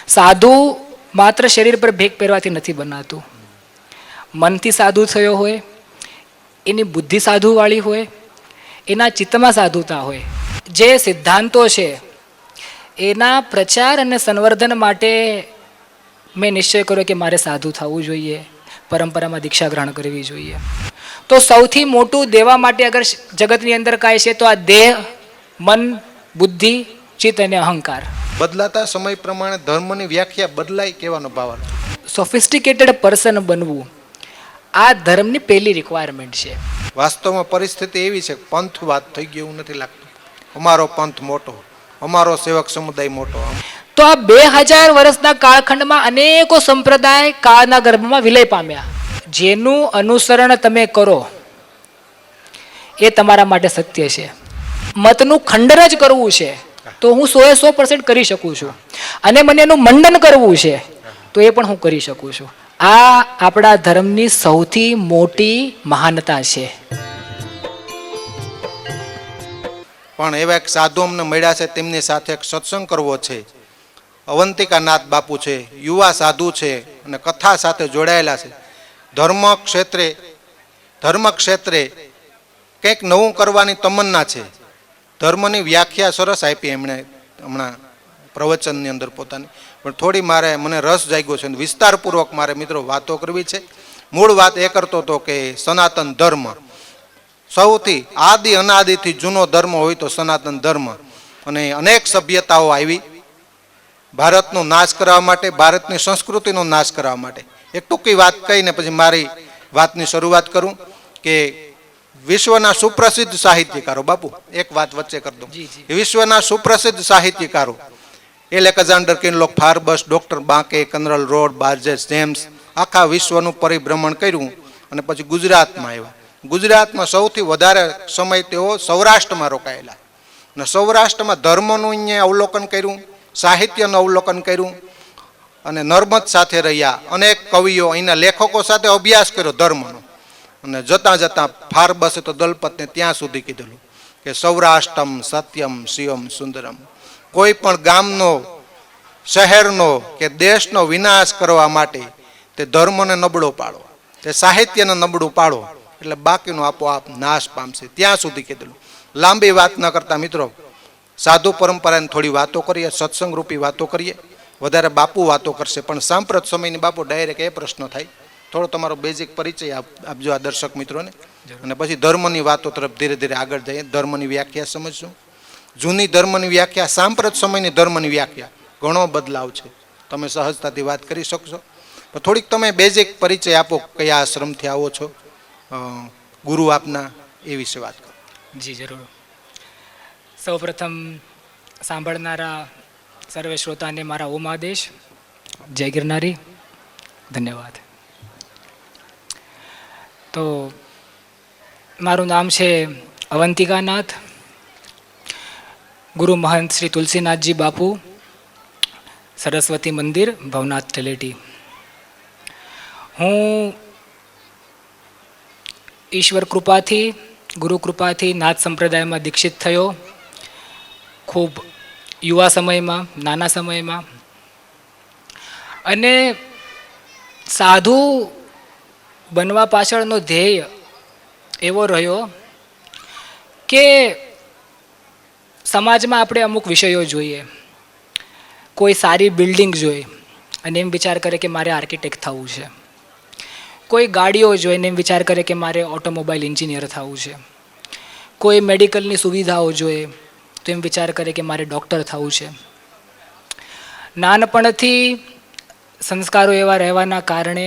સાધુ માત્ર શરીર પર ભેગ પહેરવાથી નથી બનાતું. મનથી સાધુ થયો હોય, એની બુદ્ધિ સાધુવાળી હોય, એના ચિત્તમાં સાધુતા હોય. જે સિદ્ધાંતો છે એના પ્રચાર અને સંવર્ધન માટે મેં નિશ્ચય કર્યો કે મારે સાધુ થવું જોઈએ, પરંપરામાં દીક્ષા ગ્રહણ કરવી જોઈએ. તો સૌથી મોટું દેવા માટે અગર જગતની અંદર કાંઈ છે તો આ દેહ, મન, બુદ્ધિ, ચિત્ત અને અહંકાર. બદલાતા સમય પ્રમાણે ધર્મની વ્યાખ્યા બદલાય કેવાનો ભાવ? સોફિસ્ટિકેટેડ પર્સન બનવું આ ધર્મની પહેલી રિક્વાયરમેન્ટ છે. વાસ્તવમાં પરિસ્થિતિ એવી છે, પંથવાદ થઈ ગયો એવું નથી લાગતું. અમારો પંથ મોટો, અમારો સેવક સમુદાય મોટો. તો આ 2000 વર્ષના કાળખંડમાં અનેકો સંપ્રદાય કાળના ગર્ભમાં વિલય પામ્યા. જેનું અનુસરણ તમે કરો એ તમારા માટે સત્ય છે. મતનું ખંડન જ કરવું છે તો હું 100% કરી શકું છું, અને મને એનું મંડન કરવું છે તો એ પણ હું કરી શકું છું. આ આપણા ધર્મની સૌથી મોટી મહાનતા છે. પણ એવા એક સાધુ અમને મળ્યા છે, તેમની સાથે એક સત્સંગ કરવો છે. અવંતિકાનાથ બાપુ છે, યુવા સાધુ છે અને કથા સાથે જોડાયેલા છે. ધર્મ ક્ષેત્રે કંઈક નવું કરવાની તમન્ના છે. ધર્મની વ્યાખ્યા સરસ આપી એમણે હમણાં પ્રવચનની અંદર પોતાની, પણ થોડી મને રસ જાગ્યો છે, વિસ્તારપૂર્વક મારે મિત્રો વાતો કરવી છે. મૂળ વાત એ કરતો હતો કે સનાતન ધર્મ સૌથી આદિ અનાદિથી જૂનો ધર્મ હોય તો સનાતન ધર્મ. અને અનેક સભ્યતાઓ આવી ભારતનો નાશ કરવા માટે, ભારતની સંસ્કૃતિનો નાશ કરવા માટે. એક ટૂંકી વાત કહીને પછી મારી વાતની શરૂઆત કરું કે વિશ્વના સુપ્રસિદ્ધ સાહિત્યકારો, બાપુ એક વાત વચ્ચે કરી દઉં, વિશ્વના સુપ્રસિદ્ધ સાહિત્યકારો એલેક્ઝાન્ડર કિનલોક, ફાર્બસ, ડોક્ટર બાકે, કનરલ રોડ, બાર્જેસ જેમ્સ આખા વિશ્વનું પરિભ્રમણ કર્યું અને પછી ગુજરાતમાં આવ્યા. ગુજરાતમાં સૌથી વધારે સમય તેઓ સૌરાષ્ટ્રમાં રોકાયેલા અને સૌરાષ્ટ્રમાં ધર્મનું અહીંયા અવલોકન કર્યું, સાહિત્યનું અવલોકન કર્યું અને નર્મદ સાથે રહ્યા. અનેક કવિઓ, અહીંના લેખકો સાથે અભ્યાસ કર્યો ધર્મનો. અને જતાં જતાં ફાર્બસે તો દલપતને ત્યાં સુધી કીધેલું કે સૌરાષ્ટ્રમ સત્યમ શિવમ સુંદરમ. કોઈ પણ ગામનો, શહેરનો કે દેશનો વિનાશ કરવા માટે તે ધર્મને નબળો પાડો, તે સાહિત્યને નબળું પાડો એટલે બાકીનું આપોઆપ નાશ પામશે, ત્યાં સુધી કીધેલું. લાંબી વાત ન કરતા મિત્રો સાધુ પરંપરાની થોડી વાતો કરીએ, સત્સંગ રૂપી વાતો કરીએ. વધારે બાપુ વાતો કરશે, પણ સાંપ્રત સમયની બાપુ ડાયરેક્ટ એ પ્રશ્ન થાય, થોડો તમારો બેઝિક પરિચય આપજો આ દર્શક મિત્રોને, અને પછી ધર્મની વાતો તરફ ધીરે ધીરે આગળ જઈએ. ધર્મની વ્યાખ્યા સમજશું. જૂની ધર્મની વ્યાખ્યા, સાંપ્રત સમયની ધર્મની વ્યાખ્યા ઘણો બદલાવ છે, તમે સહજતાથી વાત કરી શકશો. પણ થોડીક તમે બેઝિક પરિચય આપો, કયા આશ્રમથી આવો છો, ગુરુ આપના, એ વિશે વાત કરો. જી જરૂર. સૌપ્રથમ સાંભળનારા સર્વે શ્રોતાને મારા ઓમ આદેશ, જય ગિરનારી, ધન્યવાદ. તો મારું નામ છે અવંતિકાનાથ, ગુરુ મહંત શ્રી તુલસીનાથજી બાપુ, સરસ્વતી મંદિર, ભવનાથ તલેટી. હું ઈશ્વર કૃપાથી, ગુરુ કૃપાથી નાથ સંપ્રદાયમાં દીક્ષિત થયો ખૂબ યુવા સમયમાં, નાના સમયમાં. અને સાધુ બનવા પાછળનો ધ્યેય એવો રહ્યો કે સમાજમાં આપણે અમુક વિષયો જોઈએ, કોઈ સારી બિલ્ડિંગ જોઈ અને એમ વિચાર કરે કે મારે આર્કિટેક્ટ થવું છે, કોઈ ગાડીઓ જોઈને એમ વિચાર કરે કે મારે ઓટોમોબાઈલ એન્જિનિયર થવું છે, કોઈ મેડિકલની સુવિધાઓ જોઈએ તો એમ વિચાર કરે કે મારે ડૉક્ટર થવું છે. નાનપણથી સંસ્કારો એવા રહેવાના કારણે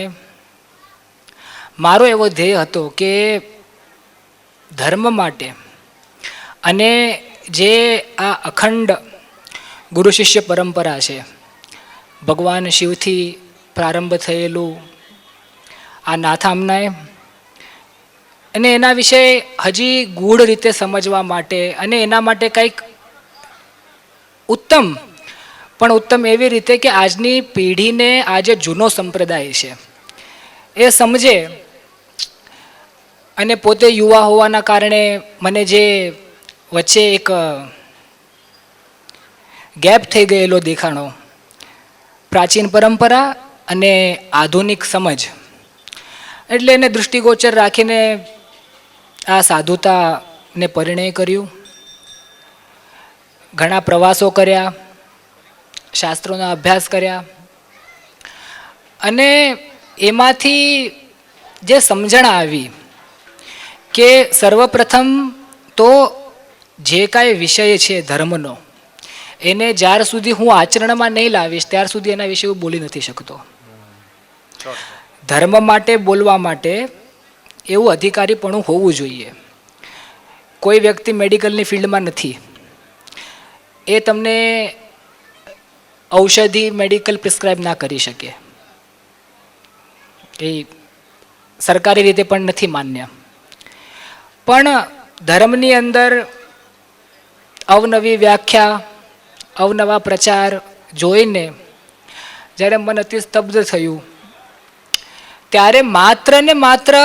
મારો એવો ધ્યેય હતો કે ધર્મ માટે અને જે આ અખંડ ગુરુ શિષ્ય પરંપરા છે, ભગવાન શિવથી પ્રારંભ થયેલું આ નાથામનાય, અને એના વિશે હજી ગૂઢ રીતે સમજવા માટે અને એના માટે કંઈક ઉત્તમ, પણ ઉત્તમ એવી રીતે કે આજની પેઢીને આ જે જૂનો સંપ્રદાય છે એ સમજે. અને પોતે યુવા હોવાના કારણે મને જે વચ્ચે એક ગેપ થઈ ગયેલો દેખાણો, પ્રાચીન પરંપરા અને આધુનિક સમજ, એટલે એને દૃષ્ટિગોચર રાખીને આ સાધુતાને પરિણય કર્યું. ઘણા પ્રવાસો કર્યા, શાસ્ત્રોના અભ્યાસ કર્યા, અને એમાંથી જે સમજણ આવી કે સર્વપ્રથમ તો જે કાંઈ વિષય છે ધર્મનો, એને જ્યાર સુધી હું આચરણમાં નહીં લાવીશ ત્યાર સુધી એના વિશે હું બોલી નથી શકતો. ધર્મ માટે બોલવા માટે એવું અધિકારીપણું હોવું જોઈએ. કોઈ વ્યક્તિ મેડિકલની ફિલ્ડમાં નથી, એ તમને ઔષધિ મેડિકલ પ્રિસ્ક્રાઇબ ના કરી શકે, એ સરકારી રીતે પણ નથી માન્ય. પણ ધર્મની અંદર અવનવી વ્યાખ્યા, અવનવા પ્રચાર જોઈને જ્યારે મન અતિ સ્તબ્ધ થયું, ત્યારે માત્ર ને માત્ર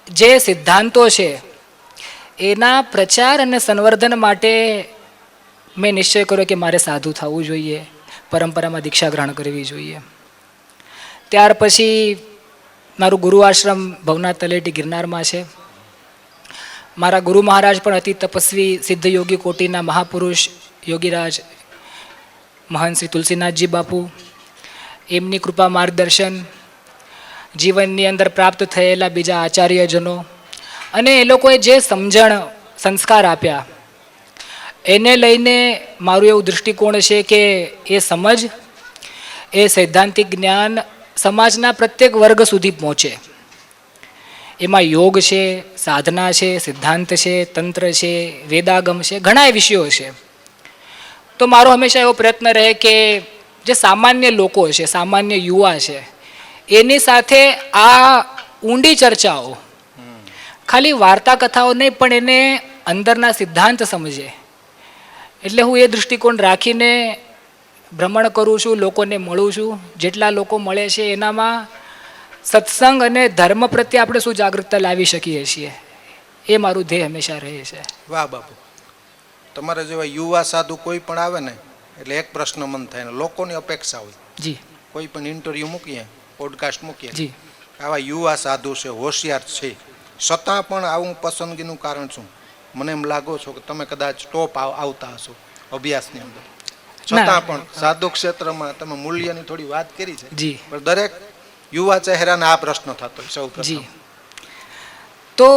જે સિદ્ધાંતો છે એના પ્રચાર અને સંવર્ધન માટે મેં નિશ્ચય કર્યો કે મારે સાધુ થવું જોઈએ, પરંપરામાં દીક્ષા ગ્રહણ કરવી જોઈએ. ત્યાર પછી મારું ગુરુ આશ્રમ ભવનાથ તલેટી ગિરનારમાં છે. મારા ગુરુ મહારાજ પણ અતિ તપસ્વી સિદ્ધ યોગી કોટીના મહાપુરુષ યોગીરાજ મહંત શ્રી તુલસીનાથજી બાપુ, એમની કૃપા માર્ગદર્શન, જીવનની અંદર પ્રાપ્ત થયેલા બીજા આચાર્યજનો અને એ લોકોએ જે સમજણ સંસ્કાર આપ્યા, એને લઈને મારું એવું દૃષ્ટિકોણ છે કે એ સમજ, એ સૈદ્ધાંતિક જ્ઞાન સમાજના પ્રત્યેક વર્ગ સુધી પહોંચે. એમાં યોગ છે, સાધના છે, સિદ્ધાંત છે, તંત્ર છે, વેદાગમ છે, ઘણા વિષયો છે. તો મારો હંમેશા એવો પ્રયત્ન રહે કે જે સામાન્ય લોકો છે, સામાન્ય યુવા છે, એની સાથે આ ઊંડી ચર્ચાઓ, ખાલી વાર્તા કથાઓ નહીં પણ એને અંદરના સિદ્ધાંત સમજે. એટલે હું એ દૃષ્ટિકોણ રાખીને ભ્રમણ કરું છું, લોકોને મળું છું. જેટલા લોકો મળે છે એનામાં સત્સંગ અને ધર્મ પ્રત્યે આપણે શું જાગૃતતા લાવી શકીએ છીએ, એ મારું ધ્યેય હંમેશા રહે છે. વાહ બાપુ, તમારા જેવા યુવા સાધુ કોઈ પણ આવે ને એટલે એક પ્રશ્ન મન થાય ને, લોકોની અપેક્ષા હોય. જી. કોઈ પણ ઇન્ટરવ્યૂ મૂકીએ, પોડકાસ્ટ મૂકીએ, જી. આવા યુવા સાધુ છે, હોશિયાર છે, છતાં પણ આવું પસંદગીનું કારણ શું? મને એમ લાગો છો કે તમે કદાચ ટોપ આવતા હશો અભ્યાસની અંદર, છતાં પણ સાધુ ક્ષેત્રમાં તમે મૂલ્યની થોડી વાત કરી છે. જી. પણ દરેક યુવા ચહેરાને આ પ્રશ્ન થતો સૌ પ્રથમ. જી. તો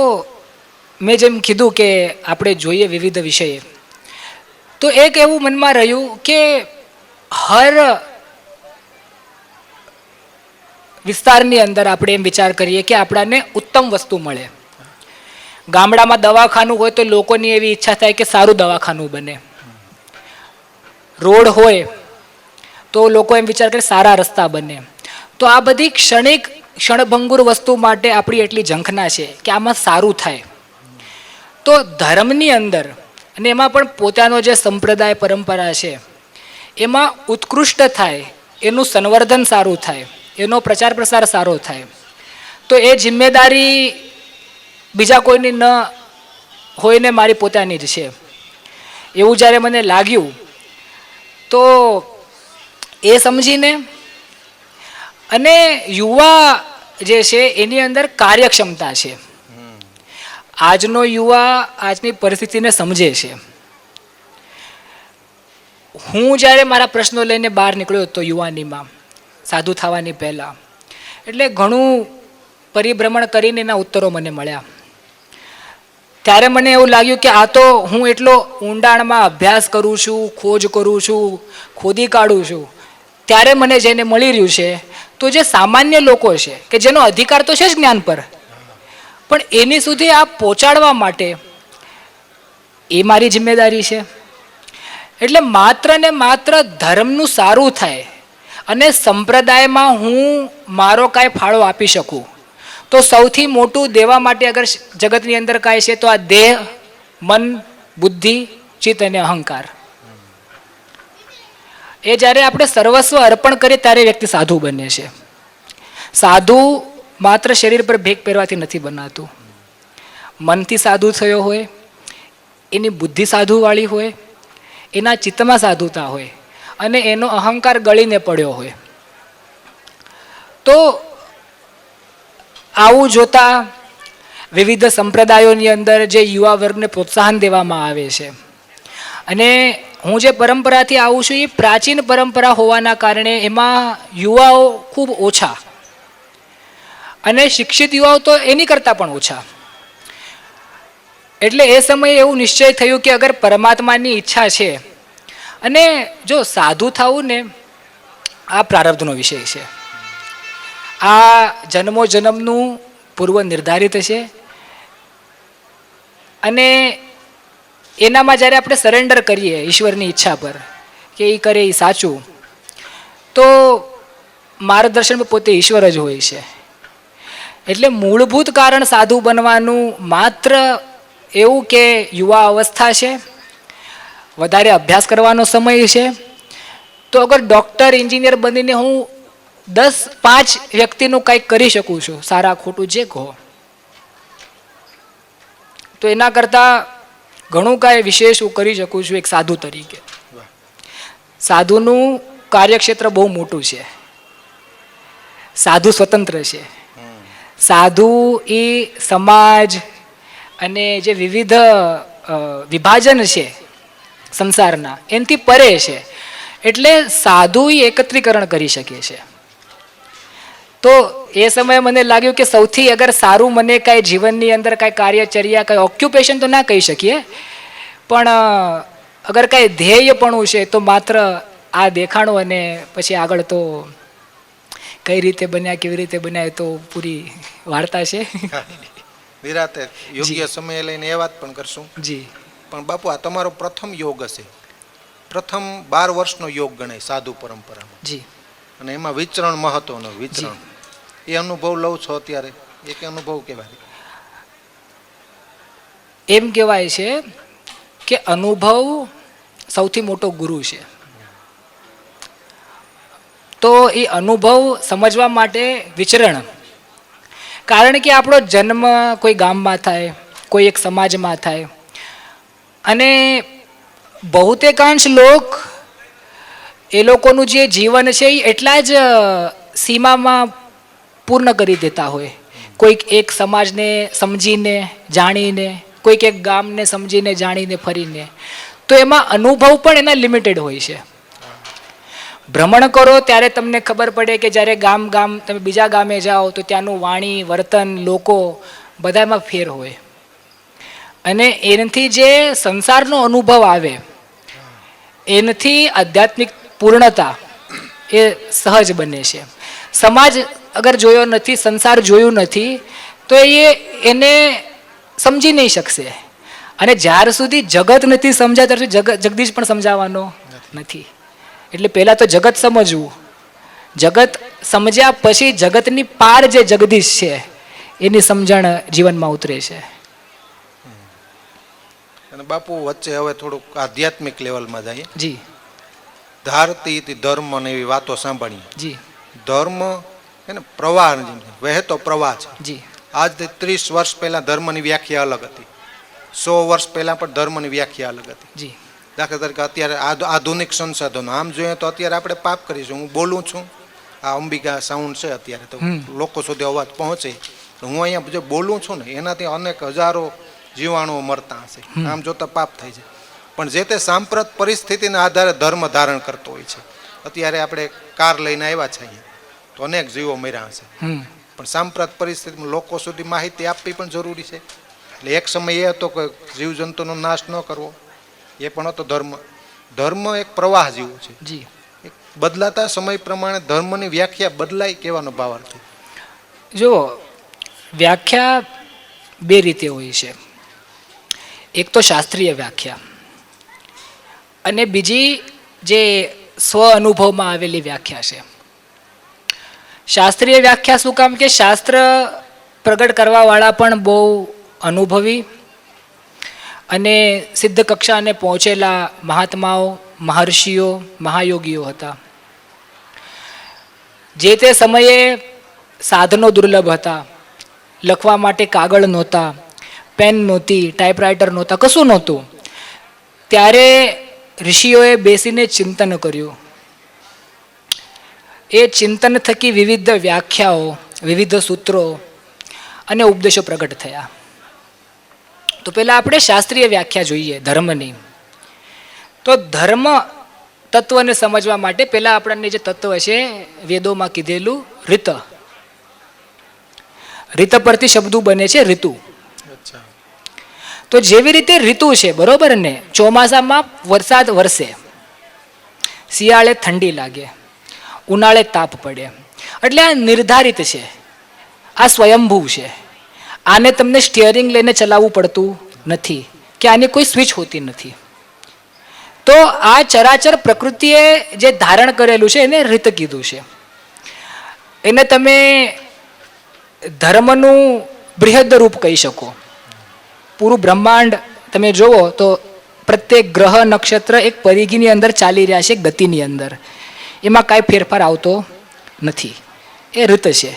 મેં જેમ કીધું કે આપણે જોઈએ વિવિધ વિષયે, તો એક એવું મનમાં રહ્યું કે હર વિસ્તારની અંદર આપણે એમ વિચાર કરીએ કે આપણાને ઉત્તમ વસ્તુ મળે. ગામડામાં દવાખાનું હોય તો લોકોની એવી ઈચ્છા થાય કે સારું દવાખાનું બને. રોડ હોય તો લોકો એમ વિચાર કરે સારા રસ્તા બને. તો આ બધી ક્ષણભંગુર વસ્તુ માટે આપણી એટલી ઝંખના છે કે આમાં સારું થાય. તો ધર્મની અંદર અને એમાં પણ પોતાનો જે સંપ્રદાય પરંપરા છે એમાં ઉત્કૃષ્ટ થાય, એનું સંવર્ધન સારું થાય, એનો પ્રચાર પ્રસાર સારો થાય, તો એ જિમ્મેદારી બીજા કોઈની ન હોય ને મારી પોતાની જ છે એવું જ્યારે મને લાગ્યું, તો એ સમજીને અને યુવા જે છે એની અંદર કાર્યક્ષમતા છે. આજનો યુવા આજની પરિસ્થિતિને સમજે છે. હું જ્યારે મારા પ્રશ્નો લઈને બહાર નીકળ્યો હતો યુવાનીમાં સાધુ થવાની પહેલાં, એટલે ઘણું પરિભ્રમણ કરીને એના ઉત્તરો મને મળ્યા. ત્યારે મને એવું લાગ્યું કે આ તો હું એટલો ઊંડાણમાં અભ્યાસ કરું છું, ખોજ કરું છું, ખોદી કાઢું છું, ત્યારે મને જેને મળી રહ્યું છે તો જે સામાન્ય લોકો છે કે જેનો અધિકાર તો છે જ જ્ઞાન પર, પણ એની સુધી આ પહોંચાડવા માટે એ મારી જિમ્મેદારી છે. એટલે માત્ર ને માત્ર ધર્મનું સારું થાય અને સંપ્રદાયમાં હું મારો કાંઈ ફાળો આપી શકું, તો સૌથી મોટું દેવા માટે અગર જગતની અંદર કાંઈ છે તો આ દેહ, મન, બુદ્ધિ, ચિત્ત અને અહંકાર. એ જ્યારે આપણે સર્વસ્વ અર્પણ કરીએ ત્યારે વ્યક્તિ સાધુ બને છે. સાધુ માત્ર શરીર પર ભેગ પહેરવાથી નથી બનાતું. મનથી સાધુ થયો હોય, એની બુદ્ધિ સાધુવાળી હોય, એના ચિત્તમાં સાધુતા હોય, અને એનો અહંકાર ગળીને પડ્યો હોય. તો આવું જોતા વિવિધ સંપ્રદાયોની અંદર જે યુવા વર્ગને પ્રોત્સાહન દેવામાં આવે છે, અને હું જે પરંપરાથી આવું છું એ પ્રાચીન પરંપરા હોવાના કારણે એમાં યુવાઓ ખૂબ ઓછા અને શિક્ષિત યુવાઓ તો એની કરતાં પણ ઓછા. એટલે એ સમયે એવું નિશ્ચય થયું કે અગર પરમાત્માની ઈચ્છા છે, અને જો સાધુ થવું ને આ પ્રારબ્ધનો વિષય છે, આ જન્મો જન્મનું પૂર્વ નિર્ધારિત છે, અને એનામાં જ્યારે આપણે સરેન્ડર કરીએ ઈશ્વરની ઈચ્છા પર કે એ કરે એ સાચું, તો માર્ગદર્શન પોતે ઈશ્વર જ હોય છે. એટલે મૂળભૂત કારણ સાધુ બનવાનું માત્ર એવું કે યુવા અવસ્થા છે, વધારે અભ્યાસ કરવાનો સમય છે. તો અગર ડૉક્ટર એન્જિનિયર બનીને હું 10-5 વ્યક્તિનું કંઈક કરી શકું છું, સારા ખોટું જે કહો, તો એના કરતાં ઘણું કાંઈ વિશેષ હું કરી શકું છું એક સાધુ તરીકે. સાધુનું કાર્યક્ષેત્ર બહુ મોટું છે. સાધુ સ્વતંત્ર છે. સાધુ એ સમાજ અને જે વિવિધ વિભાજન છે સંસારના એનાથી પરે છે. એટલે સાધુ એ એકત્રીકરણ કરી શકે છે. તો એ સમયે મને લાગ્યું કે સૌથી અગર સારું મને કાંઈ જીવનની અંદર કાંઈ કાર્યચર્યા, કાંઈ ઓક્યુપેશન તો ના કહી શકીએ, પણ અગર કાંઈ ધ્યેયપણું છે તો માત્ર આ દેખાણું, અને પછી આગળ તો કઈ રીતે બન્યા કેવી રીતે બન્યા એ તો પૂરી વાર્તા છે. નિરાતે યોગ્ય સમય લઈને એ વાત પણ કરશું. જી. પણ બાપુ, આ તમારો પ્રથમ યોગ હશે, પ્રથમ 12 વર્ષનો યોગ ગણાય સાધુ પરંપરામાં. જી. અને એમાં વિચરણ મહત્વનો વિચરણ, એ અનુભવ લઉં છો અત્યારે, એક અનુભવ કહેવાય. એમ કહેવાય છે કે અનુભવ સૌથી મોટો ગુરુ છે. તો એ અનુભવ સમજવા માટે વિચરણ, કારણ કે આપણો જન્મ કોઈ ગામમાં થાય, કોઈ એક સમાજમાં થાય, અને બહુતેકાંશ લોક એ લોકોનું જે જીવન છે એ એટલા જ સીમામાં પૂર્ણ કરી દેતા હોય. કોઈક એક સમાજને સમજીને જાણીને, કોઈક એક ગામને સમજીને જાણીને ફરીને, તો એમાં અનુભવ પણ એના લિમિટેડ હોય છે. ભ્રમણ કરો ત્યારે તમને ખબર પડે કે જ્યારે ગામ તમે બીજા ગામે જાઓ તો ત્યાંનું વાણી, વર્તન, લોકો બધામાં ફેર હોય, અને એનાથી જે સંસારનો અનુભવ આવે એનાથી આધ્યાત્મિક પૂર્ણતા એ સહજ બને છે. સમાજ અગર જોયો નથી, સંસાર જોયું નથી, તો એને સમજી નહીં શકશે. અને જ્યાર સુધી જગત નથી સમજાય ત્યાર સુધી જગદીશ પણ સમજાવવાનો નથી. એટલે પહેલાં તો જગત સમજવું, જગત સમજ્યા પછી જગતની પાર જે જગદીશ છે એની સમજણ જીવનમાં ઉતરે છે. અને બાપુ, વચ્ચે હવે થોડુંક આધ્યાત્મિક લેવલમાં જઈએ. જી. ધારતી ધર્મ અને એવી વાતો સાંભળીએ. જી. ધર્મ એને પ્રવાહ, વહેતો પ્રવાહ છે. જી. આજથી 30 વર્ષ પહેલાં ધર્મની વ્યાખ્યા અલગ હતી, 100 વર્ષ પહેલાં પણ ધર્મની વ્યાખ્યા અલગ હતી. જી. દાખલા તરીકે અત્યારે આધુનિક સંસાધનો આમ જોઈએ તો અત્યારે આપણે પાપ કરીશું. હું બોલું છું, આ અંબિકા સાઉન્ડ છે અત્યારે, તો લોકો સુધી અવાજ પહોંચે, તો હું અહીંયા જે બોલું છું ને એનાથી અનેક હજારો જીવાણુઓ મરતા હશે. આમ જોતા પાપ થાય છે. પણ જે તે સાંપ્રત પરિસ્થિતિના આધારે ધર્મ ધારણ કરતો હોય છે. અત્યારે આપણે કાર લઈને આવ્યા છીએ તો અનેક જીવો મર્યા હશે, પણ સાંપ્રત પરિસ્થિતિમાં લોકો સુધી માહિતી આપવી પણ જરૂરી છે. એટલે એક સમય એ હતો કે જીવજંતુનો નાશ ન કરવો, એ પણ હતો ધર્મ. ધર્મ એક પ્રવાહ જેવું છે. જી. બદલાતા સમય પ્રમાણે ધર્મની વ્યાખ્યા બદલાય, કહેવાનો ભાવાર્થ. જો વ્યાખ્યા બે રીતે હોય છે. એક તો શાસ્ત્રીય વ્યાખ્યા, અને બીજી જે સ્વ અનુભવમાં આવેલી વ્યાખ્યા છે. શાસ્ત્રીય વ્યાખ્યા શું કામ કે શાસ્ત્ર પ્રગટ કરવાવાળા પણ બહુ અનુભવી અને સિદ્ધ કક્ષાને પહોંચેલા મહાત્માઓ, મહર્ષિઓ, મહાયોગીઓ હતા. જે તે સમયે સાધનો દુર્લભ હતા, લખવા માટે કાગળ નહોતા, પેન નહોતી, ટાઈપરાઇટર નહોતા, કશું નહોતું. ત્યારે ઋષિઓએ બેસીને ચિંતન કર્યું એ ચિંતન થકી વિવિધ વ્યાખ્યાઓ, વિવિધ સૂત્રો અને ઉપદેશો પ્રગટ થયા. તો પહેલાં આપણે શાસ્ત્રીય વ્યાખ્યા જોઈએ ધર્મની. તો ધર્મ તત્વને સમજવા માટે પહેલાં આપણને જે તત્વ છે વેદોમાં કીધેલું રીત. રીત પરથી શબ્દો બને છે ઋતુ. તો જેવી રીતે ઋતુ છે બરોબર ને, ચોમાસામાં વરસાદ વરસે, શિયાળે ઠંડી લાગે, ઉનાળે તાપ પડે, એટલે આ નિર્ધારિત છે, આ સ્વયંભૂ છે. આને તમને સ્ટિયરિંગ લઈને ચલાવવું પડતું નથી કે આની કોઈ સ્વિચ હોતી નથી. તો આ ચરાચર પ્રકૃતિએ જે ધારણ કરેલું છે એને રીત કીધું છે. એને તમે ધર્મનું બૃહદ રૂપ કહી શકો. પૂરું બ્રહ્માંડ તમે જુઓ તો પ્રત્યેક ગ્રહ નક્ષત્ર એક પરિઘીની અંદર ચાલી રહ્યા છે, ગતિની અંદર. એમાં કાંઈ ફેરફાર આવતો નથી, એ રીત છે.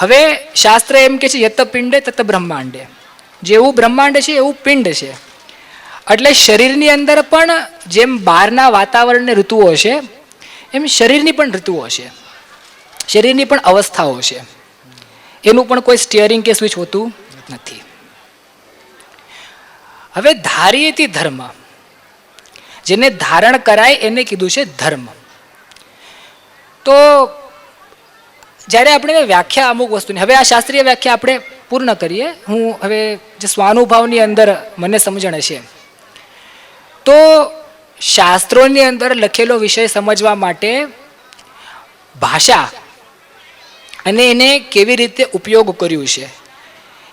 હવે શાસ્ત્ર એમ કે છે યત પિંડે તત બ્રહ્માંડે, જેવું બ્રહ્માંડ છે એવું પિંડ છે. એટલે શરીરની અંદર પણ જેમ બહારના વાતાવરણની ઋતુઓ છે એમ શરીરની પણ ઋતુઓ છે, શરીરની પણ અવસ્થાઓ છે. એનું પણ કોઈ સ્ટિયરિંગ કે સ્વિચ હોતું નથી. હવે ધાર્યેતિ ધર્મ, જેને ધારણ કરાય એને કીધું છે ધર્મ. તો જ્યારે આપણે વ્યાખ્યા અમુક વસ્તુની, હવે આ શાસ્ત્રીય વ્યાખ્યા આપણે પૂર્ણ કરીએ. હું હવે જે સ્વાનુભાવની અંદર મને સમજણ છે, તો શાસ્ત્રોની અંદર લખેલો વિષય સમજવા માટે ભાષા અને એને કેવી રીતે ઉપયોગ કર્યું છે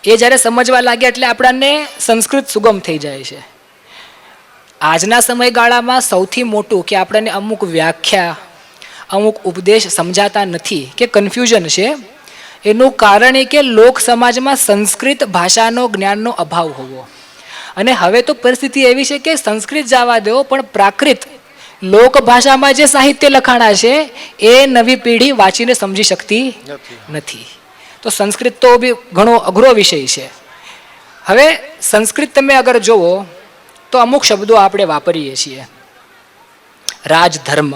એ જ્યારે સમજવા લાગ્યા એટલે આપણને સંસ્કૃત સુગમ થઈ જાય છે. આજના સમયગાળામાં સૌથી મોટું કે આપણને અમુક વ્યાખ્યા, અમુક ઉપદેશ સમજાતા નથી કે કન્ફ્યુઝન છે, એનું કારણ એ કે લોક સમાજમાં સંસ્કૃત ભાષાનો જ્ઞાનનો અભાવ હોવો. અને હવે તો પરિસ્થિતિ એવી છે કે સંસ્કૃત જવા દો, પણ પ્રાકૃત લોક ભાષામાં જે સાહિત્ય લખાણા છે એ નવી પેઢી વાંચીને સમજી શકતી નથી. તો સંસ્કૃત તો બી ઘણો અઘરો વિષય છે. હવે સંસ્કૃત તમે અગર જુઓ તો અમુક શબ્દો આપણે વાપરીએ છીએ. રાજધર્મ,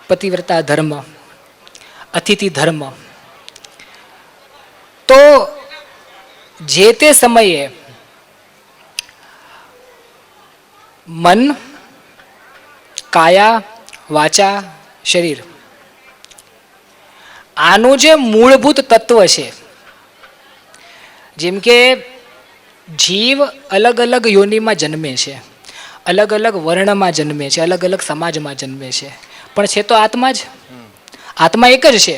પતિવ્રતા ધર્મ, અતિથિ ધર્મ. તો જે તે સમયે મન, કાયા, વાચા, શરીર, આનું જે મૂળભૂત તત્વ છે, જેમ કે જીવ અલગ અલગ યોનિમાં જન્મે છે, અલગ અલગ વર્ણમાં જન્મે છે, અલગ અલગ સમાજમાં જન્મે છે, પણ છે તો આત્મા જ. આત્મા એક જ છે,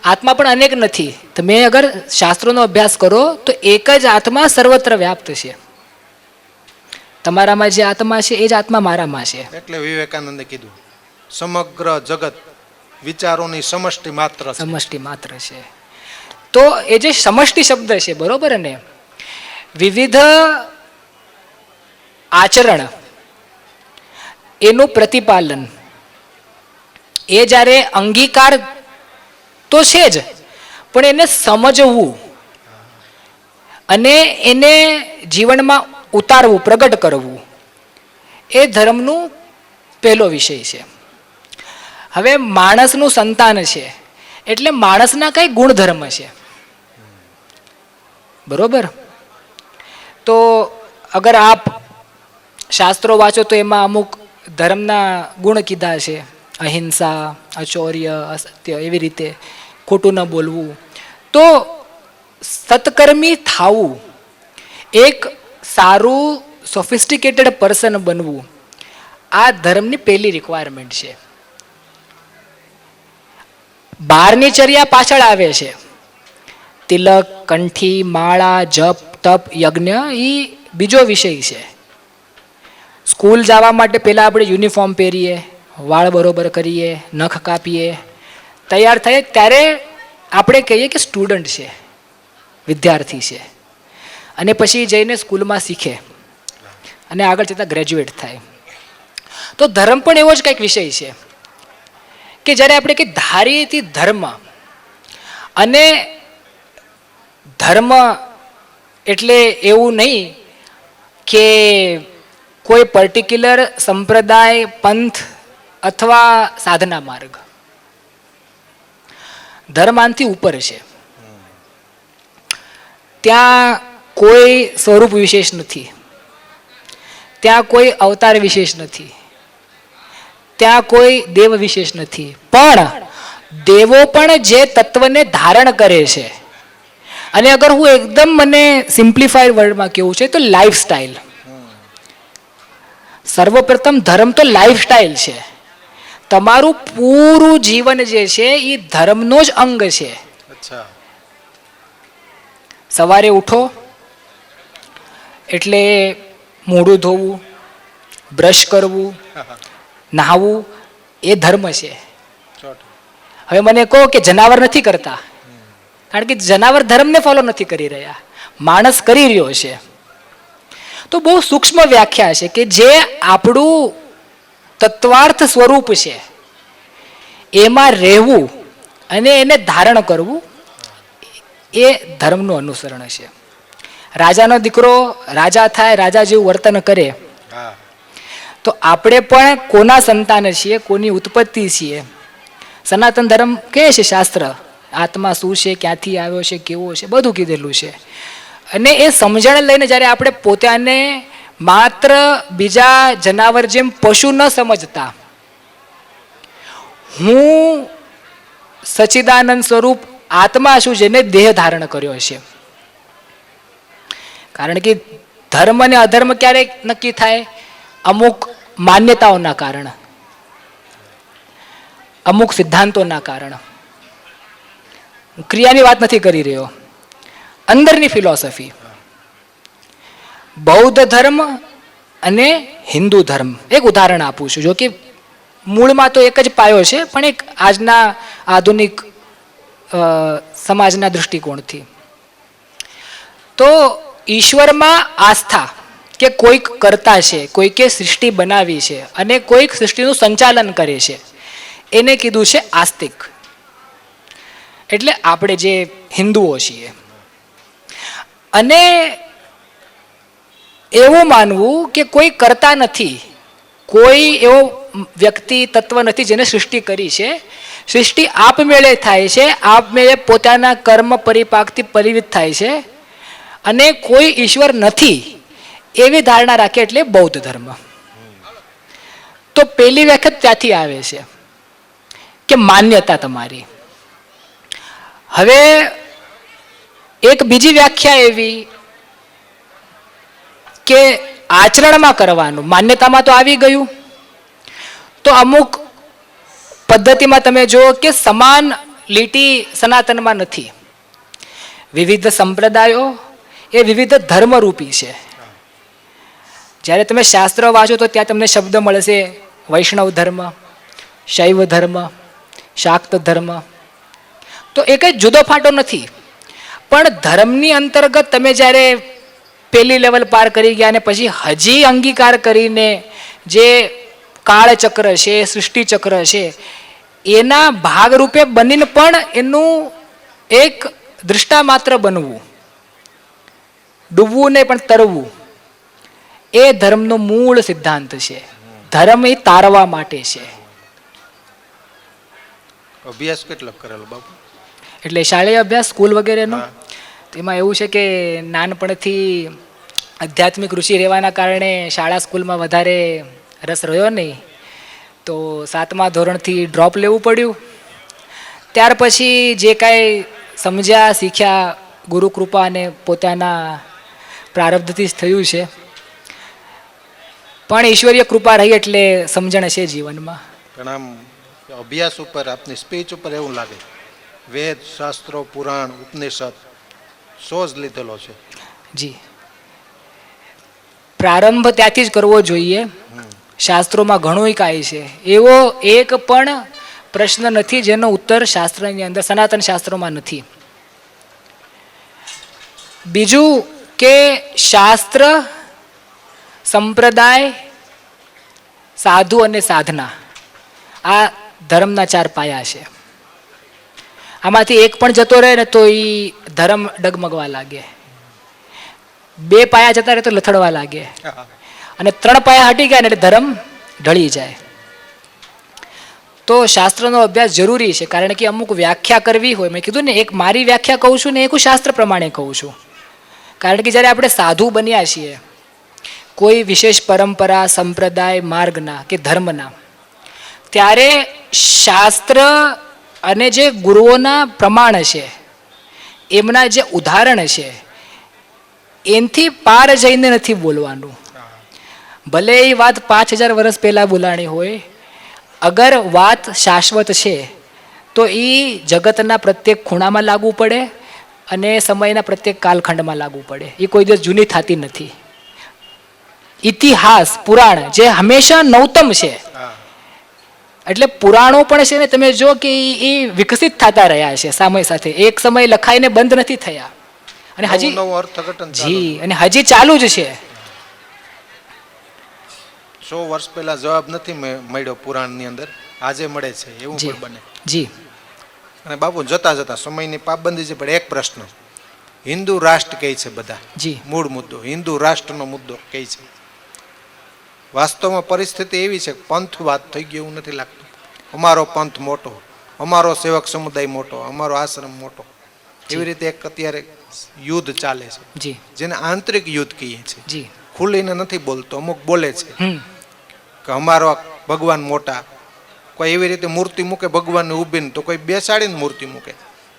આત્મા પણ અનેક નથી. તમે અગર શાસ્ત્રોનો અભ્યાસ કરો તો એક જ આત્મા સર્વત્ર વ્યાપ્ત છે. તમારામાં જે આત્મા છે એ જ આત્મા મારામાં છે. એટલે વિવેકાનંદે કીધું સમગ્ર જગત વિચારોની સમષ્ટિ માત્ર છે. સમષ્ટિ માત્ર છે. તો એ જે સમષ્ટિ શબ્દ છે બરોબર ને, વિવિધ આચરણ, એનું પ્રતિપાલન, એ જ્યારે અંગીકાર તો છે જ, પણ એને સમજવું અને એને જીવનમાં ઉતારવું, પ્રગટ કરવું, એ ધર્મનું પહેલો વિષય છે. હવે માણસનું સંતાન છે એટલે માણસના કઈ ગુણધર્મ છે બરોબર. તો અગર આપ શાસ્ત્રો વાંચો તો એમાં અમુક ધર્મના ગુણ કીધા છે, અહિંસા, અચૌર્ય, અસત્ય, એવી રીતે ખોટું ન બોલવું. તો સત્કર્મી થાવું, એક સારું સોફિસ્ટિકેટેડ પર્સન બનવું, આ ધર્મની પહેલી રિક્વાયરમેન્ટ છે. બહારની ચર્યા પાછળ આવે છે. તિલક, કંઠી, માળા, જપ, તપ, યજ્ઞ એ બીજો વિષય છે. સ્કૂલ જવા માટે પહેલાં આપણે યુનિફોર્મ પહેરીએ, વાળ બરોબર કરીએ, નખ કાપીએ, તૈયાર થઈએ ત્યારે આપણે કહીએ કે સ્ટુડન્ટ છે, વિદ્યાર્થી છે. અને પછી જઈને સ્કૂલમાં શીખે અને આગળ જતાં ગ્રેજ્યુએટ થાય. તો ધર્મ પણ એવો જ કંઈક વિષય છે કે જ્યારે આપણે કંઈક ધારીએ ધર્મ, અને ધર્મ એટલે એવું નહીં કે કોઈ પર્ટિક્યુલર સંપ્રદાય, પંથ અથવા સાધના માર્ગ. ધર્મ આનથી ઉપર છે. ત્યાં કોઈ સ્વરૂપ વિશેષ નથી, ત્યાં કોઈ અવતાર વિશેષ નથી, ત્યાં કોઈ દેવ વિશેષ નથી, પણ દેવો પણ જે તત્વને ધારણ કરે છે. અને અગર હું એકદમ મને સિમ્પ્લિફાઈડ વર્ડમાં કેવું છે તો લાઈફસ્ટાઈલ. સર્વપ્રથમ ધર્મ તો લાઈફસ્ટાઈલ છે. તમારું પૂરું જીવન જે છે એ ધર્મનો જ અંગ છે. અચ્છા. સવારે ઉઠો એટલે મોઢું ધોવું, બ્રશ કરવું, નહાવું એ ધર્મ છે. હવે મને કહો કે જનાવર નથી કરતા, કારણ કે જનાવર ધર્મને ફોલો નથી કરી રહ્યા, માણસ કરી રહ્યો છે. તો બહુ સૂક્ષ્મ વ્યાખ્યા છે કે જે આપણું તત્વાર્થ સ્વરૂપ છે એમાં રહેવું અને એને ધારણ કરવું એ ધર્મનું અનુસરણ છે. રાજાનો દીકરો રાજા થાય, રાજા જેવું વર્તન કરે, તો આપણે પણ કોના સંતાન છીએ, કોની ઉત્પત્તિ છીએ. સનાતન ધર્મ કહે છે શાસ્ત્ર, આત્મા શું છે, ક્યાંથી આવ્યો છે, કેવો છે, બધું કીધેલું છે. અને એ સમજણ લઈને જ્યારે આપણે પોતાને માત્ર બીજા જનાવર જેમ પશુ ન સમજતા, હું સચ્ચિદાનંદ સ્વરૂપ આત્મા છું જેને દેહ ધારણ કર્યો છે. કારણ કે ધર્મ અને અધર્મ ક્યારે નક્કી થાય? અમુક માન્યતાઓના કારણ, અમુક સિદ્ધાંતોના કારણ. હું ક્રિયાની વાત નથી કરી રહ્યો, અંદરની ફિલોસોફી. બૌદ્ધ ધર્મ અને હિન્દુ ધર્મ એક ઉદાહરણ આપું છું, જો કે મૂળમાં તો એક જ પાયો છે, પણ એક આજના આધુનિક સમાજના દૃષ્ટિકોણથી. તો ઈશ્વરમાં આસ્થા કે કોઈક કરતા છે, કોઈકે સૃષ્ટિ બનાવી છે અને કોઈક સૃષ્ટિનું સંચાલન કરે છે, એને કીધું છે આસ્તિક. એટલે આપણે જે હિન્દુઓ છીએ. અને એવું માનવું કે કોઈ કરતા નથી, કોઈ એવો વ્યક્તિ તત્વ નથી જેને સૃષ્ટિ કરી છે. સૃષ્ટિ આપમેળે થાય છે, આપમેળે પોતાના કર્મ પરિપાકથી પરિવિત થાય છે, અને કોઈ ઈશ્વર નથી એવી ધારણા રાખે એટલે બૌદ્ધ ધર્મ. તો પેલી વખત ત્યાંથી આવે છે કે માન્યતા તમારી. હવે એક બીજી વ્યાખ્યા એવી કે આચરણમાં કરવાનું. માન્યતામાં તો આવી ગયું, તો અમુક પદ્ધતિમાં તમે જુઓ કે સમાન લીટી સનાતનમાં નથી. વિવિધ સંપ્રદાયો એ વિવિધ ધર્મરૂપી છે. જ્યારે તમે શાસ્ત્ર વાંચો તો ત્યાં તમને શબ્દ મળશે વૈષ્ણવ ધર્મ, શૈવ ધર્મ, શાક્ત ધર્મ. તો એ કંઈ જુદો ફાટો નથી, પણ ધર્મની અંતર્ગત તમે જ્યારે પેલી લેવલ પાર કરી ગયા અને પછી હજી અંગીકાર કરીને જે કાળચક્ર છે, સૃષ્ટિચક્ર છે, એના ભાગરૂપે બનીને પણ એનું એક દૃષ્ટા માત્ર બનવું, ડૂબવું નહીં પણ તરવું, એ ધર્મનો મૂળ સિદ્ધાંત છે. ધર્મ એ તારવા માટે છે. અભ્યાસ કેટલો કરેલો બાપુ? એટલે શાળાએ અભ્યાસ, સ્કૂલ વગેરેનો. તેમાં એવું છે કે નાનપણથી આધ્યાત્મિક રુચિ રહેવાના કારણે શાળા સ્કૂલમાં વધારે રસ રહ્યો નહીં, તો 7મા ધોરણથી ડ્રોપ લેવું પડ્યું. ત્યાર પછી જે કાંઈ સમજ્યા શીખ્યા ગુરુ કૃપા અને પોતાના પ્રારબ્ધથી જ થયું છે. પણ ઈશ્વરીય કૃપા રહી એટલે સમજણ છે જીવનમાં. પણ આમ અભ્યાસ ઉપર, આપની સ્પીચ ઉપર એવું લાગે વેદ, શાસ્ત્રો, પુરાણ, ઉપનિષદ સો જ લીધેલો છે. જી, પ્રારંભ ત્યાંથી જ કરવો જોઈએ. શાસ્ત્રોમાં ઘણું કાંઈ છે, એવો એક પણ પ્રશ્ન નથી જેનો ઉત્તર શાસ્ત્રની અંદર, સનાતન શાસ્ત્રોમાં નથી. બીજું કે શાસ્ત્ર, સંપ્રદાય, સાધુ અને સાધના, આ ધર્મના 4 પાયા છે. આમાંથી એક પણ જતો રહે ને તો એ ધર્મ ડગમગવા લાગે, 2 પાયા જતા રહે તો લથડવા લાગે, અને 3 પાયા હટી ગયા ને એટલે ધર્મ ઢળી જાય. તો શાસ્ત્રનો અભ્યાસ જરૂરી છે, કારણ કે અમુક વ્યાખ્યા કરવી હોય, મેં કીધું ને એક મારી વ્યાખ્યા કહું છું ને એક હું શાસ્ત્ર પ્રમાણે કહું છું. કારણ કે જ્યારે આપણે સાધુ બન્યા છીએ કોઈ વિશેષ પરંપરા સંપ્રદાય માર્ગના કે ધર્મના, ત્યારે શાસ્ત્ર અને જે ગુરુઓના પ્રમાણ છે, એમના જે ઉદાહરણ છે, એનાથી પાર જઈને નથી બોલવાનું. ભલે એ વાત 5000 વર્ષ પહેલાં બોલાણી હોય, અગર વાત શાશ્વત છે તો એ જગતના પ્રત્યેક ખૂણામાં લાગુ પડે અને સમયના પ્રત્યેક કાલખંડમાં લાગુ પડે. એ કોઈ દિવસ જૂની થતી નથી. ઇતિહાસ પુરાણ જે હંમેશા નવતમ છે, એટલે પુરાણો પણ છે ને તમે જો કે એ વિકસિત થતા રહ્યા છે સમય સાથે. એક સમય લખાઈને બંધ નથી થયા અને હજી જી અને હજી ચાલુ જ છે. 100 વર્ષ પહેલા જવાબ નથી મળ્યો પુરાણની અંદર, આજે મળે છે એવું પણ બને. જી અને બાપુ જતા જતા સમયની પાબંદી છે, પણ એક પ્રશ્ન, હિન્દુ રાષ્ટ્ર કહે છે બધા, જી મૂળ મુદ્દો હિન્દુ રાષ્ટ્રનો મુદ્દો કહે છે. વાસ્તવમાં પરિસ્થિતિ એવી છે, પંથવાદ થઈ ગયો એવું નથી લાગતું. અમારો પંથ મોટો, અમારો સેવક સમુદાય મોટો, અમારો આશ્રમ મોટો, એવી રીતે એક અત્યારે યુદ્ધ ચાલે છે, જી જેને આંતરિક યુદ્ધ કહીએ છીએ. જી ખુલીને નથી બોલતો, અમુક બોલે છે કે અમારો ભગવાન મોટા. કોઈ એવી રીતે મૂર્તિ મૂકે ભગવાનની ઊભીને, તો કોઈ બેસાડીને મૂર્તિ મૂકે,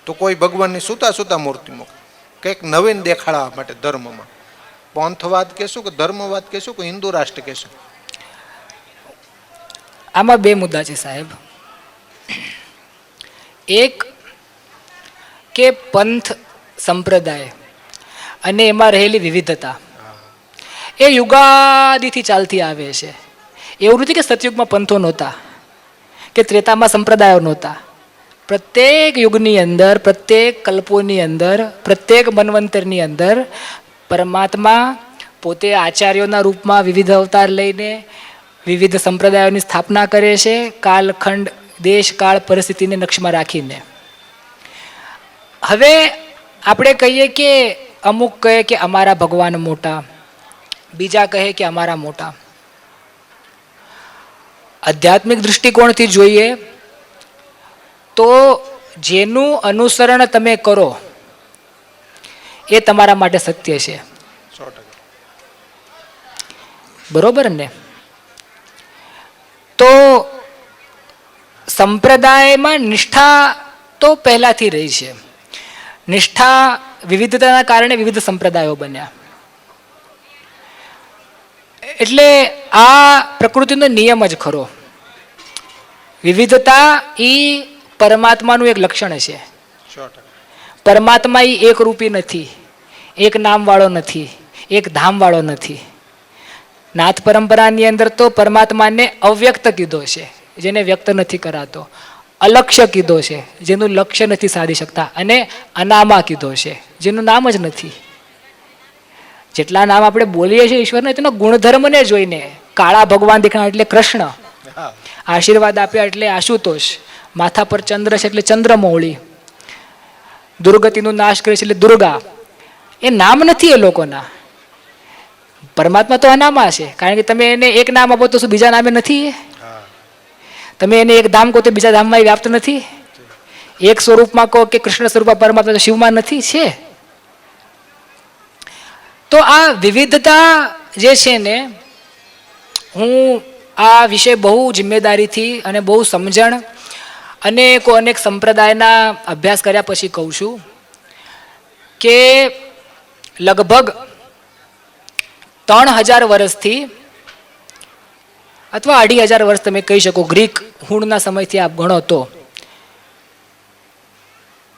તો કોઈ ભગવાનની સૂતા સૂતા મૂર્તિ મૂકે. કંઈક નવીન દેખાડવા માટે ધર્મમાં પંથવાદ કહેશું કે ધર્મવાદ કહેશું કે હિન્દુ રાષ્ટ્ર કહેશું? આમાં બે મુદ્દા છે સાહેબ. એક કે પંથ સંપ્રદાય અને એમાં રહેલી વિવિધતા એ યુગાદિથી ચાલતી આવે છે. એવું નથી કે સતયુગમાં પંથો નહોતા કે ત્રેતામાં સંપ્રદાયો નહોતા. પ્રત્યેક યુગની અંદર, પ્રત્યેક કલ્પોની અંદર, પ્રત્યેક મન્વંતરની અંદર પરમાત્મા પોતે આચાર્યોના રૂપમાં વિવિધ અવતાર લઈને વિવિધ સંપ્રદાયોની સ્થાપના કરે છે, કાલખંડ દેશ કાળ પરિસ્થિતિને નક્ષમાં રાખીને. હવે આપણે કહીએ કે અમુક કહે કે અમારા ભગવાન મોટા, બીજા કહે કે અમારા મોટા. આધ્યાત્મિક દૃષ્ટિકોણથી જોઈએ તો જેનું અનુસરણ તમે કરો એ તમારા માટે સત્ય છે. 100%. બરોબર ને? તો સંપ્રદાયમાં નિષ્ઠા તો પહેલાથી રહી છે. નિષ્ઠા વિવિધતાના કારણે વિવિધ સંપ્રદાયો બન્યા. એટલે આ પ્રકૃતિનો નિયમ જ ખરો. વિવિધતા એ પરમાત્માનું એક લક્ષણ છે. 100%. પરમાત્મા એ એક રૂપી નથી, એક નામવાળો નથી, એક ધામવાળો નથી. નાથ પરંપરાની અંદર તો પરમાત્માને અવ્યક્ત કીધો છે, જેને વ્યક્ત નથી કરાતો. અલક્ષ્ય કીધો છે, જેનું લક્ષ્ય નથી સાધી શકતા. અને અનામા કીધો છે, જેનું નામ જ નથી. જેટલા નામ આપણે બોલીએ છીએ ઈશ્વરને, તેનો ગુણધર્મને જોઈને, કાળા ભગવાન દેખાણા એટલે કૃષ્ણ, આશીર્વાદ આપ્યા એટલે આશુતોષ, માથા પર ચંદ્ર છે એટલે ચંદ્રમૌળી, દુર્ગતિનું નાશ કરે છે એટલે દુર્ગા. એ નામ નથી એ લોકોના. પરમાત્મા તો અનામા છે, કારણ કે તમે એને એક નામ આપો તો શું બીજા નામે નથી? તમે એને એક ધામ કહો તો બીજા ધામમાં વ્યાપ્ત નથી? એક સ્વરૂપમાં કહો કે કૃષ્ણ સ્વરૂપમાં પરમાત્મા તો શિવમાં નથી છે? તો આ વિવિધતા જે છે ને, હું આ વિષય બહુ જિમ્મેદારીથી અને બહુ સમજણ અનેક સંપ્રદાયના અભ્યાસ કર્યા પછી કહું છું કે લગભગ 3000 વર્ષથી અથવા 2500 વર્ષ તમે કહી શકો, ગ્રીક હુણના સમયથી આપ ગણો તો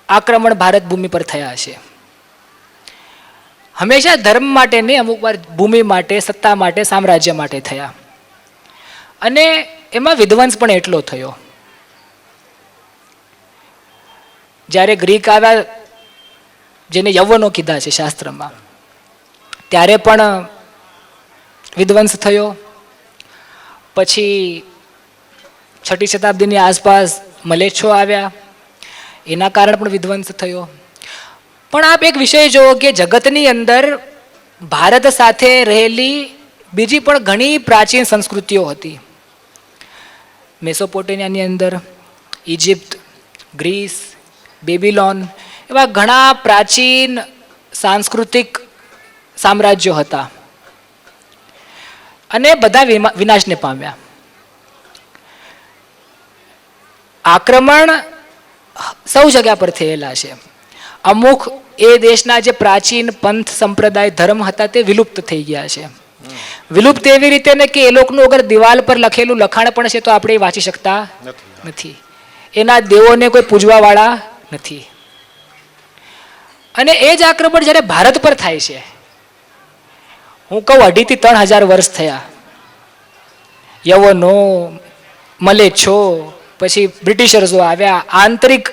આક્રમણ ભારત ભૂમિ પર થયા છે. હંમેશા ધર્મ માટે નહીં, અમુક વાર ભૂમિ માટે, સત્તા માટે, સામ્રાજ્ય માટે થયા. અને એમાં વિધ્વંસ પણ એટલો થયો. જ્યારે ગ્રીક આવ્યા, જેને યવનો કીધા છે શાસ્ત્રમાં, ત્યારે પણ વિધ્વંસ થયો. પછી 6ઠી શતાબ્દીની આસપાસ મલેચ્છો આવ્યા, એના કારણે પણ વિધ્વંસ થયો. પણ આપ એક વિષય જુઓ કે જગતની અંદર ભારત સાથે રહેલી બીજી પણ ઘણી પ્રાચીન સંસ્કૃતિઓ હતી. મેસોપોટેમિયાની અંદર, ઇજિપ્ત, ગ્રીસ, બેબીલોન, એવા ઘણા પ્રાચીન સાંસ્કૃતિક સામ્રાજ્યો હતા અને બધા વિનાશને પામ્યા. આક્રમણ સૌ જગ્યા પર થયેલા છે. અમુક એ દેશના જે પ્રાચીન પંથ સંપ્રદાય ધર્મ હતા તે વિલુપ્ત થઈ ગયા છે. વિલુપ્ત એવી રીતે ને કે એ લોકોનું અગર દિવાલ પર લખેલું લખાણ પણ છે તો આપણે એ વાંચી શકતા નથી. એના દેવોને કોઈ પૂજવા વાળા નથી. અને એ જ આક્રમણ જ્યારે ભારત પર થાય છે, હું કહું 2,500 થી 3,000 વર્ષ થયા. યવનો, મલેચ્છો, પછી બ્રિટિશર્સો આવ્યા. આંતરિક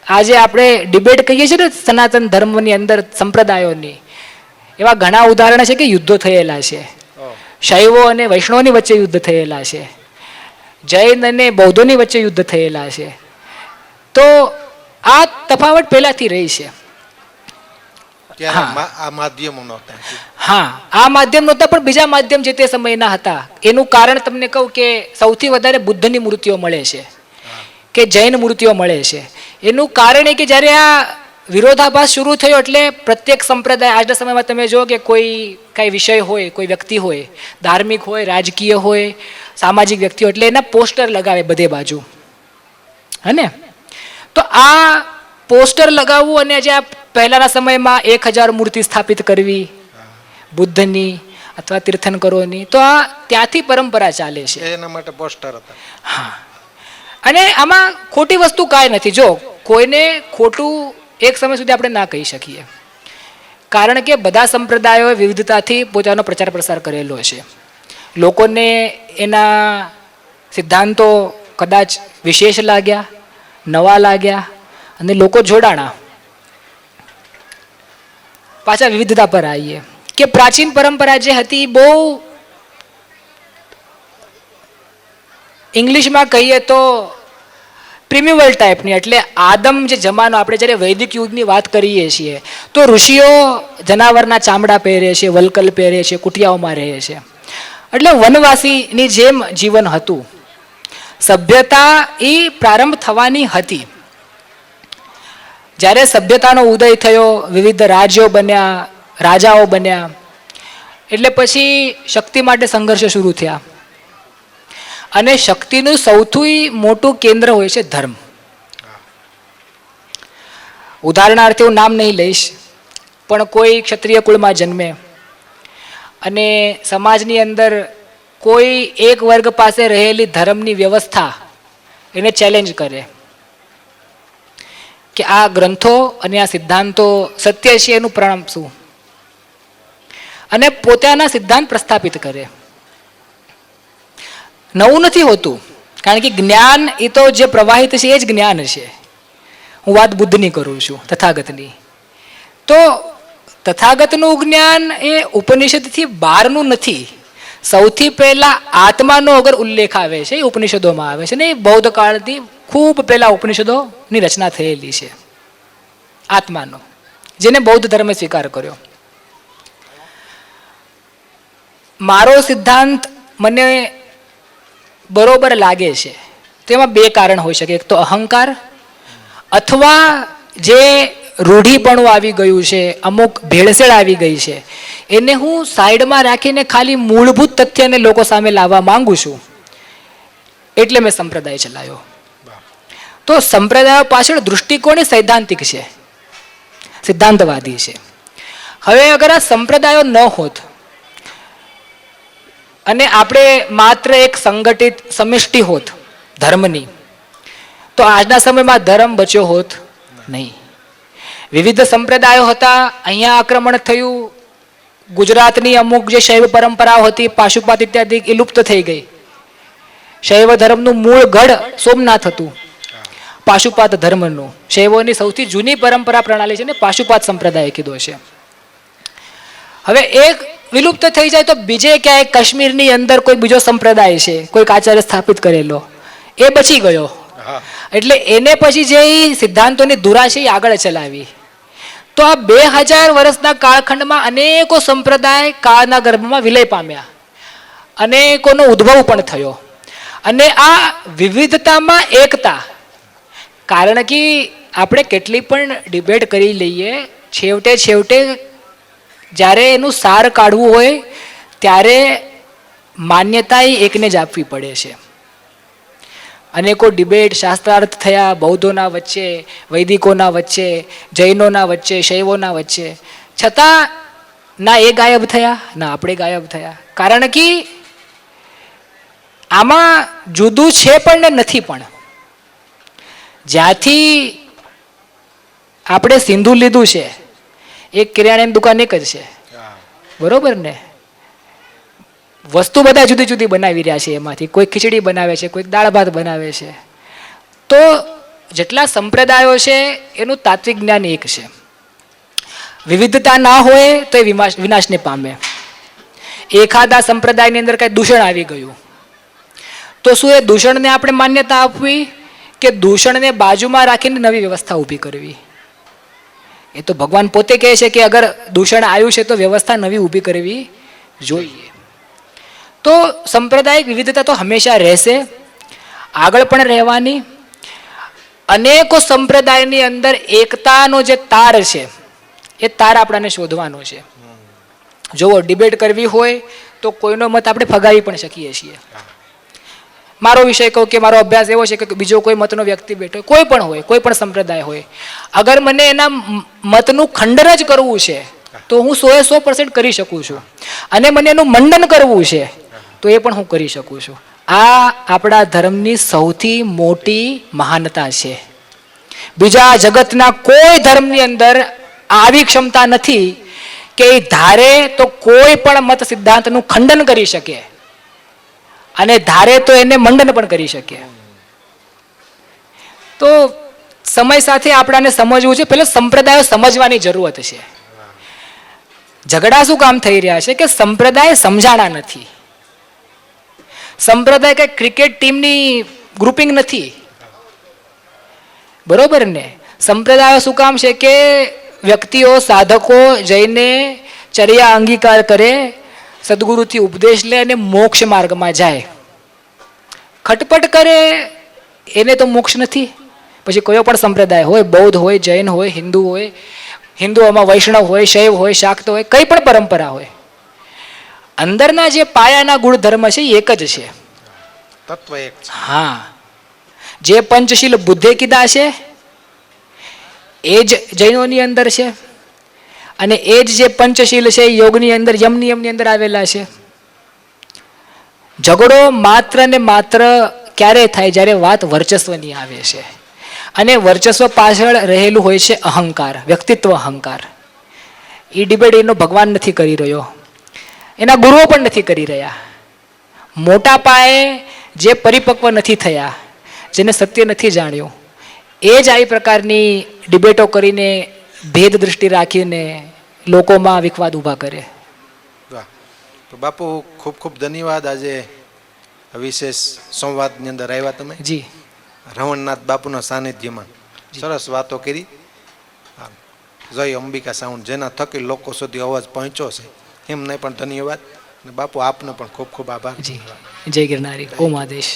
આજે આપણે ડિબેટ કહીએ છીએ ને સનાતન ધર્મની અંદર સંપ્રદાયોની, એવા ઘણા ઉદાહરણ છે કે યુદ્ધો થયેલા છે. શૈવો અને વૈષ્ણવની વચ્ચે યુદ્ધ થયેલા છે. જૈન અને બૌદ્ધોની વચ્ચે યુદ્ધ થયેલા છે. તો આ તફાવત પહેલાથી રહી છે. આ માધ્યમો નહોતા. હા, આ માધ્યમ નહોતા, પણ બીજા માધ્યમ જે તે સમયના હતા. એનું કારણ તમને કહું કે સૌથી વધારે બુદ્ધની મૂર્તિઓ મળે છે કે જૈન મૂર્તિઓ મળે છે. એનું કારણ એ કે જ્યારે આ વિરોધાભાસ શરૂ થયો એટલે પ્રત્યેક સંપ્રદાય, આજના સમયમાં તમે જો કે કોઈ કાંઈ વિષય હોય, કોઈ વ્યક્તિ હોય, ધાર્મિક હોય, રાજકીય હોય, સામાજિક વ્યક્તિ હોય, એટલે એના પોસ્ટર લગાવે બધે બાજુ, હે ને? તો આ પોસ્ટર લગાવવું અને જે આ પહેલાના સમયમાં 1,000 મૂર્તિ સ્થાપિત કરવી બુદ્ધની અથવા તીર્થંકરોની, તો આ ત્યાંથી પરંપરા ચાલે છે. એના માટે પોસ્ટર હતા. હા, અને આમાં ખોટી વસ્તુ કાંઈ નથી. જો કોઈને ખોટું એક સમય સુધી આપણે ના કહી શકીએ, કારણ કે બધા સંપ્રદાયોએ વિવિધતાથી પોતાનો પ્રચાર પ્રસાર કરેલો છે. લોકોને એના સિદ્ધાંતો કદાચ વિશેષ લાગ્યા, નવા લાગ્યા, અને લોકો જોડાણા. પાછા વિવિધતા પર આવીએ કે પ્રાચીન પરંપરા જે હતી બહુ, ઇંગ્લિશમાં કહીએ તો પ્રિમિવલ ટાઈપની, એટલે આદમ જે જમાનો, આપણે જ્યારે વૈદિક યુગની વાત કરીએ છીએ તો ઋષિઓ જનાવરના ચામડા પહેરે છે, વલકલ પહેરે છે, કુટિયાઓમાં રહે છે, એટલે વનવાસીની જેમ જીવન હતું. સભ્યતા એ પ્રારંભ થવાની હતી. જ્યારે સભ્યતાનો ઉદય થયો, વિવિધ રાજ્યો બન્યા, રાજાઓ બન્યા, એટલે પછી શક્તિ માટે સંઘર્ષ શરૂ થયા. અને શક્તિનું સૌથી મોટું કેન્દ્ર હોય છે ધર્મ. ઉદાહરણાર્થે હું નામ નહીં લઈશ, પણ કોઈ ક્ષત્રિય કુળમાં જન્મે અને સમાજની અંદર કોઈ એક વર્ગ પાસે રહેલી ધર્મની વ્યવસ્થા એને ચેલેન્જ કરે કે આ ગ્રંથો અને આ સિદ્ધાંતો સત્ય છે, એનું પ્રમાણ શું, અને પોતાના સિદ્ધાંત પ્રસ્થાપિત કરે. નવું નથી હોતું, કારણ કે જ્ઞાન એ તો જે પ્રવાહિત છે એ જ જ્ઞાન છે. હું વાત બુદ્ધની કરું છું, તથાગતની. તો તથાગતનું જ્ઞાન એ ઉપનિષદથી બહારનું નથી. સૌથી પહેલા આત્માનો અગર ઉલ્લેખ આવે છે એ ઉપનિષદોમાં આવે છે, ને એ બૌદ્ધ કાળથી ખૂબ પહેલા ઉપનિષદોની રચના થયેલી છે આત્માનો, જેને બૌદ્ધ ધર્મે સ્વીકાર કર્યો. મારો સિદ્ધાંત મને બરોબર લાગે છે, તેમાં બે કારણ હોઈ શકે. એક તો અહંકાર, અથવા જે રૂઢીપણું આવી ગયું છે, અમુક ભેળસેળ આવી ગઈ છે, એને હું સાઈડમાં રાખીને ખાલી મૂળભૂત તથ્યને લોકો સામે લાવવા માંગુ છું, એટલે મેં સંપ્રદાય ચલાવ્યો. તો સંપ્રદાયો પાછળ દૃષ્ટિકોણ સૈદ્ધાંતિક છે, સિદ્ધાંતવાદી છે. હવે અગર આ સંપ્રદાયો ન હોત અને આપણે માત્ર એક સંગઠિત સમિષ્ટિ હોત ધર્મની, તો આજના સમયમાં ધર્મ બચ્યો હોત નહીં. વિવિધ સંપ્રદાયો હતા, અહીંયા આક્રમણ થયું, ગુજરાતની અમુક જે શૈવ પરંપરાઓ હતી, પાશુપાત ઇત્યાદિ, એ લુપ્ત થઈ ગઈ. શૈવ ધર્મનું મૂળ ગઢ સોમનાથ હતું, પાશુપાત ધર્મનું. શૈવોની સૌથી જૂની પરંપરા પ્રણાલી છે ને પાશુપાત સંપ્રદાય કીધો છે. હવે એક વિલુપ્ત થઈ જાય તો બીજે ક્યાંય કાશ્મીરની અંદર કોઈ બીજો સંપ્રદાય છે, કોઈ આચાર્ય સ્થાપિત કરેલો, એ બચી ગયો. એટલે એને પછી જે સિદ્ધાંતોની ધુરા છે એ આગળ ચલાવી. તો આ 2000 વર્ષના કાળખંડમાં અનેકો સંપ્રદાય કાળના ગર્ભમાં વિલય પામ્યા, અનેકોનો ઉદ્ભવ પણ થયો. અને આ વિવિધતામાં એકતા. કારણ કે આપણે કેટલી પણ ડિબેટ કરી લઈએ, છેવટે જ્યારે એનું સાર કાઢવું હોય ત્યારે માન્યતા એકને જ આપવી પડે છે. અનેકો ડિબેટ શાસ્ત્રાર્થ થયા બૌદ્ધોના વચ્ચે, વૈદિકોના વચ્ચે, જૈનોના વચ્ચે, શૈવોના વચ્ચે, છતાં ના એ ગાયબ થયા ના આપણે ગાયબ થયા. કારણ કે આમાં જુદું છે પણ ને નથી પણ. જ્યાંથી આપણે સિંધુ લીધું છે, એક કિરાણાની દુકાન એક જ છે, બરોબર ને? વસ્તુ બધા જુદી જુદી બનાવી રહ્યા છે. એમાંથી કોઈ ખીચડી બનાવે છે, કોઈ દાળ ભાત બનાવે છે. તો જેટલા સંપ્રદાયો છે એનું તાત્વિક જ્ઞાન એક છે. વિવિધતા ના હોય તો એ વિનાશને પામે. એખાદા સંપ્રદાયની અંદર કઈ દૂષણ આવી ગયું તો શું એ દૂષણને આપણે માન્યતા આપવી કે દૂષણને બાજુમાં રાખીને નવી વ્યવસ્થા ઊભી કરવી? એ તો ભગવાન પોતે કહે છે કે અગર દૂષણ આવ્યું છે તો વ્યવસ્થા નવી ઊભી કરવી જોઈએ. તો સાંપ્રદાયિક વિવિધતા તો હંમેશા રહેશે, આગળ પણ રહેવાની. અનેકો સંપ્રદાયની અંદર એકતાનો જે તાર છે એ તાર આપણાને શોધવાનો છે. જો ડિબેટ કરવી હોય તો કોઈનો મત આપણે ફગાવી પણ શકીએ છીએ. મારો વિષય કહું કે મારો અભ્યાસ એવો છે કે બીજો કોઈ મતનો વ્યક્તિ બેઠો કોઈ પણ હોય, કોઈ પણ સંપ્રદાય હોય, અગર મને એના મતનું ખંડન જ કરવું છે તો હું 100% કરી શકું છું. અને મને એનું મંડન કરવું છે તો એ પણ હું કરી શકું છું. આ આપણા ધર્મની સૌથી મોટી મહાનતા છે. બીજા જગતના કોઈ ધર્મની અંદર આવી ક્ષમતા નથી કે એ ધારે તો કોઈ પણ મત સિદ્ધાંતનું ખંડન કરી શકે અને ધારે તો એને મંડન પણ કરી શકે. તો સમય સાથે આપણાને સમજવું છે, પેલા સંપ્રદાયો સમજવાની જરૂરત છે. ઝઘડા શું કામ થઈ રહ્યા છે કે સંપ્રદાય સમજાણા નથી. સંપ્રદાય કઈ ક્રિકેટ ટીમની ગ્રુપિંગ નથી, બરોબર ને? સંપ્રદાયો શું કામ છે કે વ્યક્તિઓ, સાધકો જઈને ચર્યા અંગીકાર કરે, સદગુરુથી ઉપદેશ લે અને મોક્ષ માર્ગમાં જાય. ખટપટ કરે એને તો મોક્ષ નથી. પછી કયો પણ સંપ્રદાય હોય, બૌદ્ધ હોય, જૈન હોય, હિન્દુ હોય, હિન્દુઓમાં વૈષ્ણવ હોય, શૈવ હોય, શાક્ત હોય, કઈ પણ પરંપરા હોય, અંદરના જે પાયાના ગુણધર્મ છે એ એક જ છે. તત્વ એક છે. હા, જે પંચશીલ બુદ્ધે કીધા છે એ જ જૈનોની અંદર છે અને એ જ જે પંચશીલ છે યોગની અંદર, યમ નિયમની અંદર આવેલા છે. ઝઘડો માત્ર ને માત્ર ક્યારે થાય? જ્યારે વાત વર્ચસ્વની આવે છે. અને વર્ચસ્વ પાછળ રહેલું હોય છે અહંકાર, વ્યક્તિત્વ અહંકાર. એ ડિબેટ એનો ભગવાન નથી કરી રહ્યો, એના ગુરુઓ પણ નથી કરી રહ્યા. મોટા પાયે જે પરિપક્વ નથી થયા, જેને સત્ય નથી જાણ્યું, એ જ આવી પ્રકારની ડિબેટો કરીને, ભેદ દૃષ્ટિ રાખીને લોકોમાં વિખવાદ ઊભા કરે. વાહ! તો બાપુ ખૂબ ખૂબ ધન્યવાદ. આજે વિશેષ સંવાદની અંદર આવ્યા તમે. જી, રમણનાથ બાપુના સાનિધ્યમાં સરસ વાતો કરી. જય અંબિકા સાઉન્ડ, જેના થકી લોકો સુધી અવાજ પહોંચ્યો છે, એમને પણ ધન્યવાદ. બાપુ આપને પણ ખૂબ ખૂબ આભાર. જી, જય ગિરનારી, ઓમ આદેશ.